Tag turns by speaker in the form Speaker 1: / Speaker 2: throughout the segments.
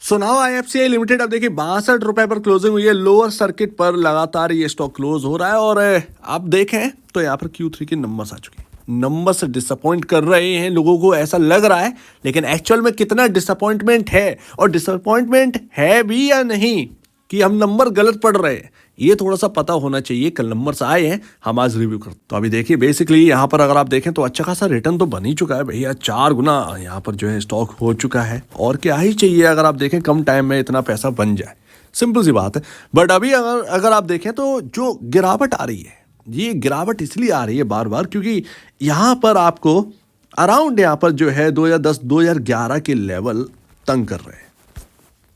Speaker 1: So now IFCI limited अब देखिए 62 रुपए पर क्लोजिंग हुई है। लोअर सर्किट पर लगातार ये स्टॉक क्लोज हो रहा है और आप देखें तो यहाँ पर Q3 के नंबर्स आ चुके हैं। नंबर से डिसअपॉइंट कर रहे हैं, लोगों को ऐसा लग रहा है, लेकिन एक्चुअल में कितना डिसअपॉइंटमेंट है और डिसअपॉइंटमेंट है भी या नहीं कि हम नंबर गलत पढ़ रहे हैं, ये थोड़ा सा पता होना चाहिए। कल नंबर्स आए हैं, हम आज रिव्यू करते। तो अभी देखिए बेसिकली यहाँ पर अगर आप देखें तो अच्छा खासा रिटर्न तो बन ही चुका है भैया, 4 गुना यहाँ पर जो है स्टॉक हो चुका है। और क्या ही चाहिए अगर आप देखें कम टाइम में इतना पैसा बन जाए, सिंपल सी बात है। बट अभी अगर आप देखें तो जो गिरावट आ रही है, ये गिरावट इसलिए आ रही है बार बार क्योंकि यहाँ पर आपको अराउंड यहाँ पर जो है 2010 2011 के लेवल तंग कर रहे हैं।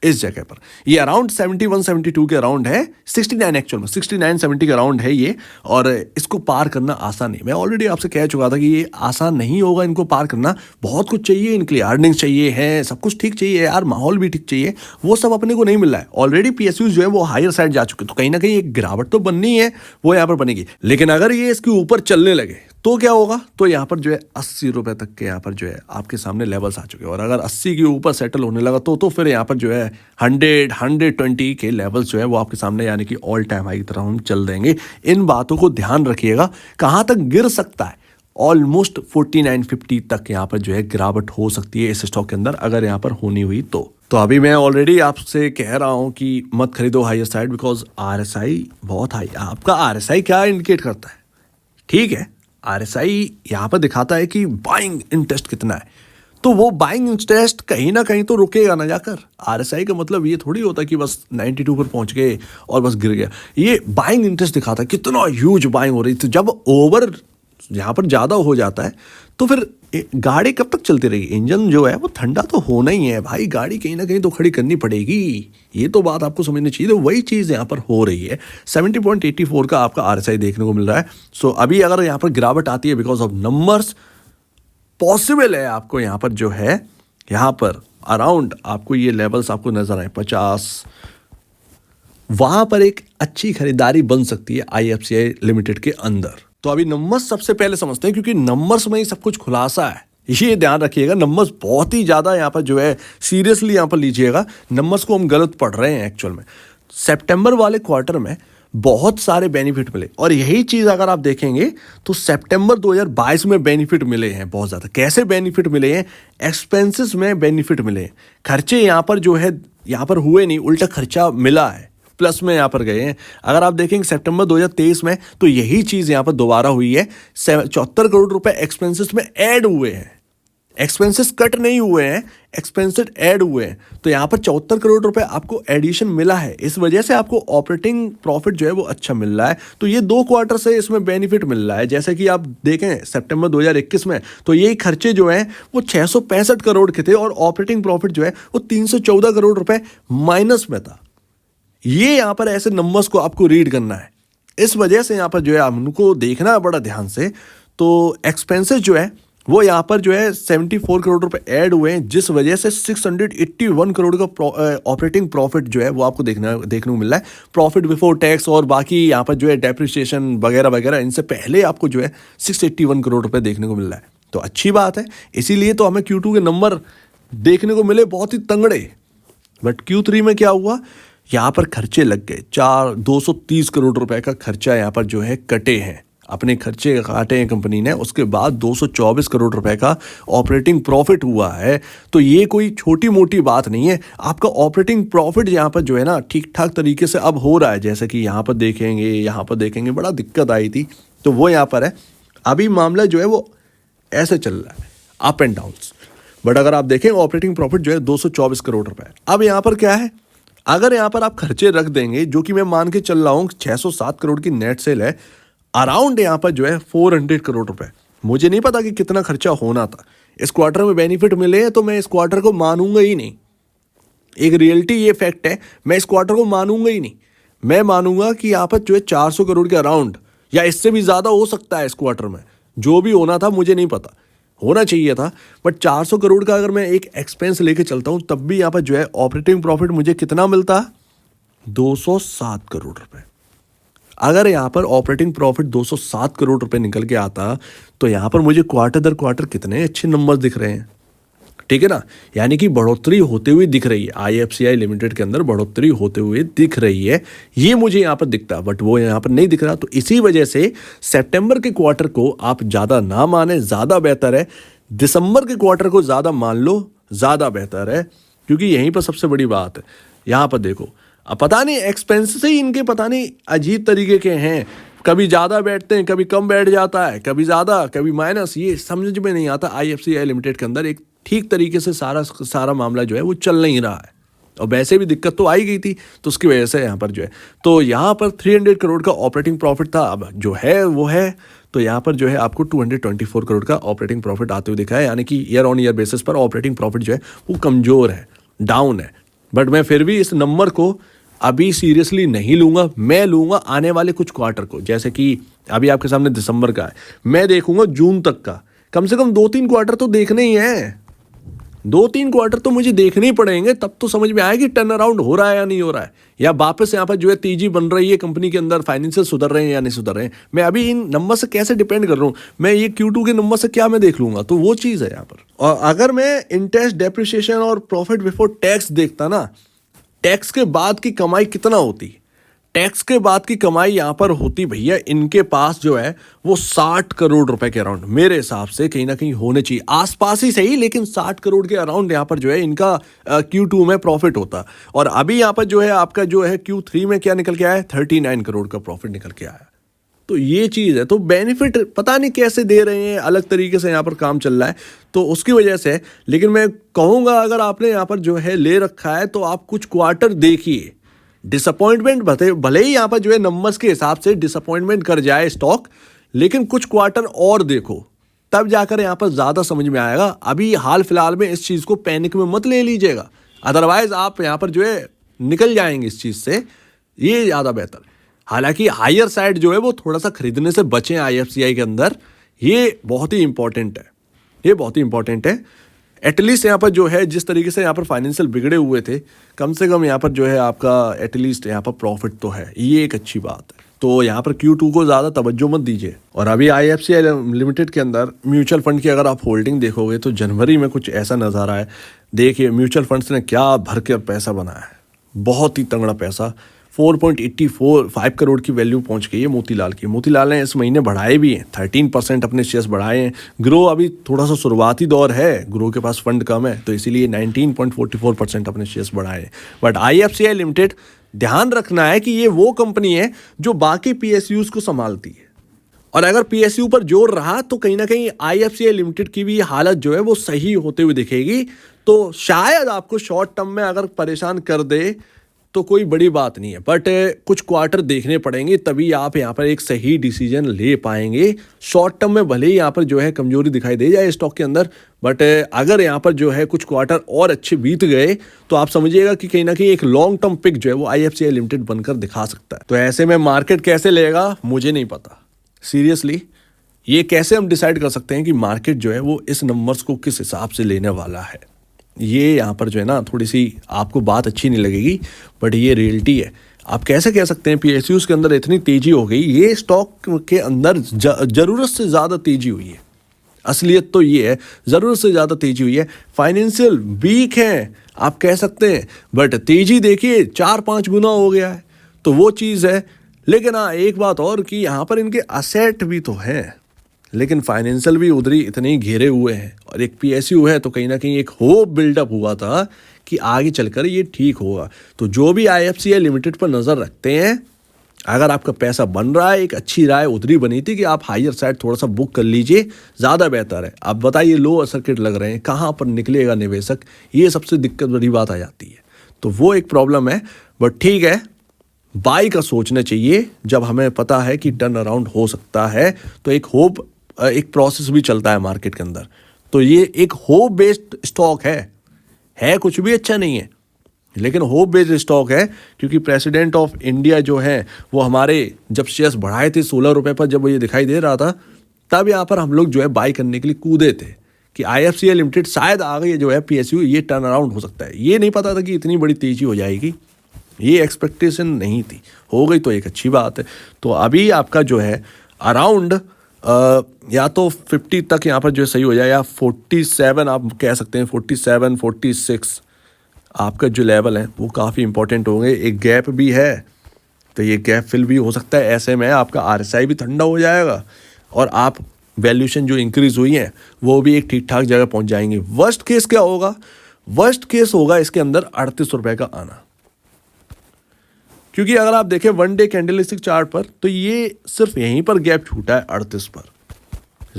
Speaker 1: इस जगह पर ये अराउंड 71 72 के अराउंड है, 69 एक्चुअल में 69 70 के अराउंड है ये। और इसको पार करना आसान नहीं, मैं ऑलरेडी आपसे कह चुका था कि ये आसान नहीं होगा इनको पार करना। बहुत कुछ चाहिए इनके लिए, अर्निंग्स चाहिए है, सब कुछ ठीक चाहिए यार, माहौल भी ठीक चाहिए, वो सब अपने को नहीं मिल रहा है। ऑलरेडी पीएसयूज जो है वो हायर साइड जा चुके, तो कहीं ना कहीं एक गिरावट तो बननी है, वो यहाँ पर बनेगी। लेकिन अगर ये इसके ऊपर चलने लगे तो क्या होगा, तो यहाँ पर जो है 80 रुपए तक के यहाँ पर जो है आपके सामने लेवल्स आ चुके हैं। और अगर 80 के ऊपर सेटल होने लगा तो फिर यहाँ पर जो है 100 120 के लेवल्स जो है वो आपके सामने यानी कि ऑल टाइम हाई की तरह हम चल देंगे। इन बातों को ध्यान रखिएगा, कहाँ तक गिर सकता है, ऑलमोस्ट 4950 तक यहाँ पर जो है गिरावट हो सकती है इस स्टॉक के अंदर अगर यहाँ पर होनी हुई तो अभी मैं ऑलरेडी आपसे कह रहा हूँ कि मत खरीदो हायर साइड, बिकॉज आरएसआई बहुत हाई। आपका आरएसआई क्या इंडिकेट करता है, ठीक है, आरएसआई यहाँ पर दिखाता है कि बाइंग इंटरेस्ट कितना है, तो वो बाइंग इंटरेस्ट कहीं ना कहीं तो रुकेगा ना जाकर। आरएसआई का मतलब ये थोड़ी होता कि बस 92 पर पहुंच गए और बस गिर गया। ये बाइंग इंटरेस्ट दिखाता है कितना ह्यूज बाइंग हो रही थी। जब ओवर यहाँ पर ज़्यादा हो जाता है तो फिर गाड़ी कब तक चलती रहेगी, इंजन जो है वो ठंडा तो होना ही है भाई, गाड़ी कहीं ना कहीं तो खड़ी करनी पड़ेगी। ये तो बात आपको समझनी चाहिए, तो वही चीज़ यहाँ पर हो रही है। 70.84 का आपका आरएसआई देखने को मिल रहा है। सो अभी अगर यहाँ पर गिरावट आती है बिकॉज ऑफ नंबर्स, पॉसिबल है आपको यहाँ पर जो है यहाँ पर अराउंड आपको ये लेवल्स आपको नजर आए 50, वहां पर एक अच्छी खरीदारी बन सकती है आईएफसीआई लिमिटेड के अंदर। तो अभी नंबर्स सबसे पहले समझते हैं क्योंकि नंबर्स में ही सब कुछ खुलासा है, ये ध्यान रखिएगा। नंबर्स बहुत ही ज़्यादा यहाँ पर जो है सीरियसली यहाँ पर लीजिएगा, नंबर्स को हम गलत पढ़ रहे हैं एक्चुअल में। सितंबर वाले क्वार्टर में बहुत सारे बेनिफिट मिले और यही चीज़ अगर आप देखेंगे तो सितंबर 2022 में बेनिफिट मिले हैं बहुत ज़्यादा। कैसे बेनिफिट मिले हैं, एक्सपेंसेस में बेनिफिट मिले हैं, खर्चे यहाँ पर जो है यहाँ पर हुए नहीं, उल्टा खर्चा मिला है, प्लस में यहाँ पर गए हैं। अगर आप देखेंगे सितंबर 2023 में तो यही चीज़ यहाँ पर दोबारा हुई है, 74 करोड़ रुपए एक्सपेंसेस में ऐड हुए हैं, एक्सपेंसेस कट नहीं हुए हैं, एक्सपेंसेस ऐड हुए हैं। तो यहाँ पर 74 करोड़ रुपए आपको एडिशन मिला है, इस वजह से आपको ऑपरेटिंग प्रॉफिट जो है वो अच्छा मिल रहा है। तो ये 2 क्वार्टर से इसमें बेनिफिट मिल रहा है। जैसे कि आप देखें सितंबर 2021 में तो यही खर्चे जो हैं वो 665 करोड़ के थे और ऑपरेटिंग प्रॉफिट जो है वो 314 करोड़ रुपए माइनस में था। ये यहाँ पर ऐसे नंबर्स को आपको रीड करना है, इस वजह से यहाँ पर जो है हमको देखना है बड़ा ध्यान से। तो एक्सपेंसेस जो है वो यहाँ पर जो है 74 करोड़ रुपए ऐड हुए हैं, जिस वजह से 681 करोड़ का ऑपरेटिंग प्रॉफिट जो है वो आपको देखने को मिल रहा है। प्रॉफिट बिफोर टैक्स और बाकी यहाँ पर जो है डेप्रिसिएशन वगैरह वगैरह, इनसे पहले आपको जो है 681 करोड़ रुपए देखने को मिल रहा है। तो अच्छी बात है, इसीलिए तो हमें Q2 के नंबर देखने को मिले बहुत ही तंगड़े। बट Q3 में क्या हुआ, यहाँ पर खर्चे लग गए, 230 करोड़ रुपए का खर्चा यहाँ पर जो है कटे हैं, अपने खर्चे काटे हैं कंपनी ने। उसके बाद 224 करोड़ रुपए का ऑपरेटिंग प्रॉफिट हुआ है। तो ये कोई छोटी मोटी बात नहीं है। आपका ऑपरेटिंग प्रॉफिट यहाँ पर जो है ना ठीक ठाक तरीके से अब हो रहा है। जैसे कि यहाँ पर देखेंगे बड़ा दिक्कत आई थी, तो वो यहाँ पर है। अभी मामला जो है वो ऐसे चल रहा है, अप एंड डाउन्स। बट अगर आप देखें ऑपरेटिंग प्रॉफिट जो है 224 करोड़ रुपए। अब यहाँ पर क्या है, अगर यहाँ पर आप खर्चे रख देंगे, जो कि मैं मान के चल रहा हूँ 607 करोड़ की नेट सेल है, अराउंड यहाँ पर जो है 400 करोड़ रुपए। मुझे नहीं पता कि कितना खर्चा होना था। इस क्वार्टर में बेनिफिट मिले हैं तो मैं इस क्वार्टर को मानूंगा ही नहीं। एक रियलिटी ये फैक्ट है, मैं इस क्वार्टर को मानूंगा ही नहीं। मैं मानूंगा कि यहाँ पर जो है 400 करोड़ के अराउंड या इससे भी ज़्यादा हो सकता है इस क्वार्टर में। जो भी होना था मुझे नहीं पता, होना चाहिए था, बट 400 करोड़ का अगर मैं एक एक्सपेंस लेके चलता हूँ तब भी यहाँ पर जो है ऑपरेटिंग प्रॉफिट मुझे कितना मिलता, 207 करोड़ रुपए। अगर यहाँ पर ऑपरेटिंग प्रॉफिट 207 करोड़ रुपए निकल के आता तो यहाँ पर मुझे क्वार्टर दर क्वार्टर कितने अच्छे नंबर दिख रहे हैं। ठीक है ना, यानी कि बढ़ोतरी होते हुए दिख रही है, IFCI लिमिटेड के अंदर बढ़ोतरी होते हुए दिख रही है, ये मुझे यहाँ पर दिखता है, बट वो यहाँ पर नहीं दिख रहा। तो इसी वजह से सितंबर के क्वार्टर को आप ज़्यादा ना माने, ज़्यादा बेहतर है। दिसंबर के क्वार्टर को ज़्यादा मान लो, ज़्यादा बेहतर है, क्योंकि यहीं पर सबसे बड़ी बात है। यहाँ पर देखो, अब पता नहीं एक्सपेंस ही इनके पता नहीं अजीब तरीके के हैं, कभी ज़्यादा बैठते हैं, कभी कम बैठ जाता है, कभी ज़्यादा कभी माइनस, ये समझ में नहीं आता। IFCI लिमिटेड के अंदर एक ठीक तरीके से सारा मामला जो है वो चल नहीं रहा है, और वैसे भी दिक्कत तो आई गई थी, तो उसकी वजह से यहाँ पर जो है, तो यहाँ पर 300 करोड़ का ऑपरेटिंग प्रॉफिट था, अब जो है वो है। तो यहाँ पर जो है आपको 224 करोड़ का ऑपरेटिंग प्रॉफिट आते हुए दिखा है, यानी कि ईयर ऑन ईयर बेसिस पर ऑपरेटिंग प्रॉफिट जो है वो कमज़ोर है, डाउन है। बट मैं फिर भी इस नंबर को अभी सीरियसली नहीं लूँगा, मैं लूँगा आने वाले कुछ क्वार्टर को। जैसे कि अभी आपके सामने दिसंबर का है, मैं देखूँगा जून तक का, कम से कम 2-3 क्वार्टर तो देखने ही हैं, 2-3 क्वार्टर तो मुझे देखने ही पड़ेंगे, तब तो समझ में आएगा कि टर्न अराउंड हो रहा है या नहीं हो रहा है, या वापस यहाँ पर जो है तेजी बन रही है कंपनी के अंदर, फाइनेंशियल सुधर रहे हैं या नहीं सुधर रहे हैं। मैं अभी इन नंबर से कैसे डिपेंड कर रहा हूँ, मैं ये Q2 के नंबर से क्या मैं देख लूँगा, तो वो चीज़ है यहाँ पर। और अगर मैं इंटरेस्ट, डेप्रिसिएशन और प्रॉफिट बिफोर टैक्स देखता ना, टैक्स के बाद की कमाई कितना होती, टैक्स के बाद की कमाई यहाँ पर होती भैया इनके पास जो है वो 60 करोड़ रुपए के अराउंड, मेरे हिसाब से कहीं ना कहीं होने चाहिए, आसपास ही सही, लेकिन 60 करोड़ के अराउंड यहाँ पर जो है इनका Q2 में प्रॉफिट होता। और अभी यहाँ पर जो है आपका जो है Q3 में क्या निकल के आया है, 39 करोड़ का प्रॉफिट निकल के आया। तो ये चीज़ है, तो बेनिफिट पता नहीं कैसे दे रहे हैं, अलग तरीके से यहाँ पर काम चल रहा है, तो उसकी वजह से। लेकिन मैं कहूँगा अगर आपने यहाँ पर जो है ले रखा है, तो आप कुछ क्वार्टर देखिए, डिसअपॉइंटमेंट भले ही यहाँ पर जो है नंबर्स के हिसाब से डिसअपॉइंटमेंट कर जाए स्टॉक, लेकिन कुछ क्वार्टर और देखो, तब जाकर यहाँ पर ज़्यादा समझ में आएगा। अभी हाल फिलहाल में इस चीज़ को पैनिक में मत ले लीजिएगा, अदरवाइज आप यहाँ पर जो है निकल जाएंगे इस चीज़ से, ये ज़्यादा बेहतर। हालांकि हायर साइड जो है वो थोड़ा सा खरीदने से बचें IFCI के अंदर, ये बहुत ही इंपॉर्टेंट है, ये बहुत ही इंपॉर्टेंट है। एटलीस्ट यहाँ पर जो है जिस तरीके से यहाँ पर फाइनेंशियल बिगड़े हुए थे, कम से कम यहाँ पर जो है आपका एटलीस्ट यहाँ पर प्रॉफिट तो है, ये एक अच्छी बात है। तो यहाँ पर Q2 को ज़्यादा तवज्जो मत दीजिए। और अभी IFCI लिमिटेड के अंदर म्यूचुअल फंड की अगर आप होल्डिंग देखोगे तो जनवरी में कुछ ऐसा नज़ारा है। देखिए म्यूचुअल फंड्स ने क्या भर कर पैसा बनाया है, बहुत ही तगड़ा पैसा, 4.85 करोड़ की वैल्यू पहुंच गई है मोतीलाल की। मोतीलाल ने इस महीने बढ़ाए भी हैं, 13% अपने शेयर्स बढ़ाए हैं। ग्रो अभी थोड़ा सा शुरुआती दौर है, ग्रो के पास फंड कम है, तो इसीलिए 19.44% अपने शेयर्स बढ़ाए हैं। बट IFCI लिमिटेड, ध्यान रखना है कि ये वो कंपनी है जो बाकी PSUs को संभालती है, और अगर PSU पर जोर रहा तो कहीं ना कहीं IFCI लिमिटेड की भी हालत जो है वो सही होते हुए दिखेगी। तो शायद आपको शॉर्ट टर्म में अगर परेशान कर दे तो कोई बड़ी बात नहीं है, बट कुछ क्वार्टर देखने पड़ेंगे, तभी आप यहाँ पर एक सही डिसीजन ले पाएंगे। शॉर्ट टर्म में भले ही यहाँ पर जो है कमजोरी दिखाई दे जाए स्टॉक के अंदर, बट अगर यहाँ पर जो है कुछ क्वार्टर और अच्छे बीत गए तो आप समझिएगा कि कहीं ना कहीं एक लॉन्ग टर्म पिक जो है वो IFCI लिमिटेड बनकर दिखा सकता है। तो ऐसे में मार्केट कैसे लेगा मुझे नहीं पता, सीरियसली ये कैसे हम डिसाइड कर सकते हैं कि मार्केट जो है वो इस नंबर्स को किस हिसाब से लेने वाला है। ये यहाँ पर जो है ना थोड़ी सी आपको बात अच्छी नहीं लगेगी, बट ये रियलिटी है। आप कैसे कह सकते हैं PSUs के अंदर इतनी तेजी हो गई, ये स्टॉक के अंदर ज़रूरत से ज़्यादा तेजी हुई है। असलियत तो ये है, ज़रूरत से ज़्यादा तेजी हुई है। फाइनेंशियल वीक है आप कह सकते हैं, बट तेजी देखिए 4-5 गुना हो गया है, तो वो चीज़ है। लेकिन हाँ एक बात और कि यहाँ पर इनके असेट भी तो हैं, लेकिन फाइनेंशियल भी उधर ही इतने घेरे हुए हैं, और एक PSU है, तो कहीं ना कहीं एक होप बिल्डअप हुआ था कि आगे चलकर ये ठीक होगा। तो जो भी IFCI लिमिटेड पर नज़र रखते हैं, अगर आपका पैसा बन रहा है, एक अच्छी राय उधर ही बनी थी कि आप हायर साइड थोड़ा सा बुक कर लीजिए, ज़्यादा बेहतर है। आप बताइए लोअर सर्किट लग रहे हैं, कहाँ पर निकलेगा निवेशक, ये सबसे दिक्कत बड़ी बात आ जाती है। तो वो एक प्रॉब्लम है, बट ठीक है, बाई का सोचना चाहिए जब हमें पता है कि टर्न अराउंड हो सकता है। तो एक होप, एक प्रोसेस भी चलता है मार्केट के अंदर, तो ये एक होप बेस्ड स्टॉक है कुछ भी अच्छा नहीं है, लेकिन होप बेस्ड स्टॉक है। क्योंकि प्रेसिडेंट ऑफ इंडिया जो है वो हमारे जब शेयर्स बढ़ाए थे 16 रुपये पर, जब ये दिखाई दे रहा था, तब यहाँ पर हम लोग जो है बाई करने के लिए कूदे थे कि IFCI लिमिटेड शायद आगे जो है PSU ये टर्न अराउंड हो सकता है। ये नहीं पता था कि इतनी बड़ी तेजी हो जाएगी, ये एक्सपेक्टेशन नहीं थी, हो गई तो एक अच्छी बात है। तो अभी आपका जो है अराउंड या तो 50 तक यहाँ पर जो है सही हो जाए, या 47 आप कह सकते हैं, 47 46 आपका जो लेवल है वो काफ़ी इंपॉर्टेंट होंगे। एक गैप भी है तो ये गैप फिल भी हो सकता है। ऐसे में आपका RSI भी ठंडा हो जाएगा और आप वैल्यूएशन जो इंक्रीज हुई है वो भी एक ठीक ठाक जगह पहुंच जाएंगे। वर्स्ट केस क्या होगा? वर्स्ट केस होगा इसके अंदर 38 रुपए का आना, क्योंकि अगर आप देखें 1 डे कैंडलस्टिक चार्ट पर तो ये सिर्फ यहीं पर गैप छूटा है 38 पर।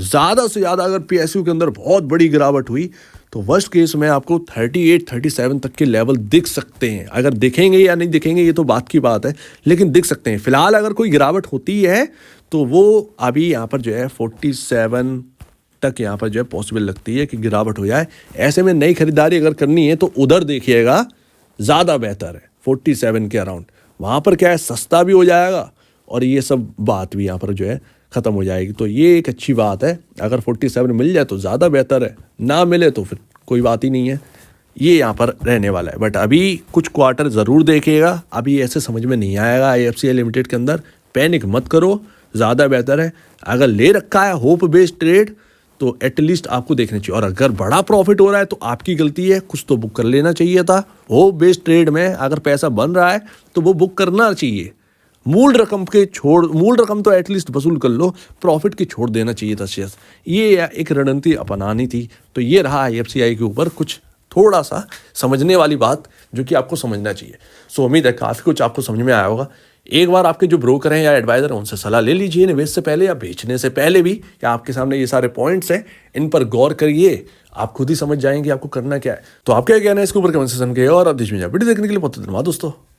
Speaker 1: ज़्यादा से ज़्यादा अगर PSU के अंदर बहुत बड़ी गिरावट हुई तो वर्स्ट केस में आपको 38 37 तक के लेवल दिख सकते हैं। अगर दिखेंगे या नहीं दिखेंगे ये तो बात की बात है, लेकिन दिख सकते हैं। फिलहाल अगर कोई गिरावट होती है तो वो अभी यहाँ पर जो है 47 तक यहाँ पर जो है पॉसिबल लगती है कि गिरावट हो जाए। ऐसे में नई खरीदारी अगर करनी है तो उधर देखिएगा, ज़्यादा बेहतर है 47 के अराउंड। वहाँ पर क्या है, सस्ता भी हो जाएगा और ये सब बात भी यहाँ पर जो है ख़त्म हो जाएगी। तो ये एक अच्छी बात है। अगर 47 मिल जाए तो ज़्यादा बेहतर है, ना मिले तो फिर कोई बात ही नहीं है, ये यहाँ पर रहने वाला है। बट अभी कुछ क्वार्टर ज़रूर देखिएगा, अभी ऐसे समझ में नहीं आएगा IFCI लिमिटेड के अंदर। पैनिक मत करो, ज़्यादा बेहतर है। अगर ले रखा है होप बेस्ड ट्रेड तो एटलीस्ट आपको देखना चाहिए, और अगर बड़ा प्रॉफिट हो रहा है तो आपकी गलती है, कुछ तो बुक कर लेना चाहिए था। होप बेस्ड ट्रेड में अगर पैसा बन रहा है तो वो बुक करना चाहिए। मूल रकम तो एटलीस्ट वसूल कर लो, प्रॉफिट की छोड़ देना चाहिए था शेयर्स। ये एक रणनीति अपनानी थी। तो ये रहा IFCI के ऊपर कुछ थोड़ा सा समझने वाली बात जो कि आपको समझना चाहिए। सो उम्मीद है काफ़ी कुछ आपको समझ में आया होगा। एक बार आपके जो ब्रोकर हैं या एडवाइजर हैं उनसे सलाह ले लीजिए निवेश से पहले या बेचने से पहले भी, या आपके सामने ये सारे पॉइंट्स हैं, इन पर गौर करिए, आप खुद ही समझ जाएंगे आपको करना क्या है। तो आप क्या कहना है इसके ऊपर कमेंट सेक्शन के, और आप वीडियो देखने के लिए बहुत धन्यवाद दोस्तों।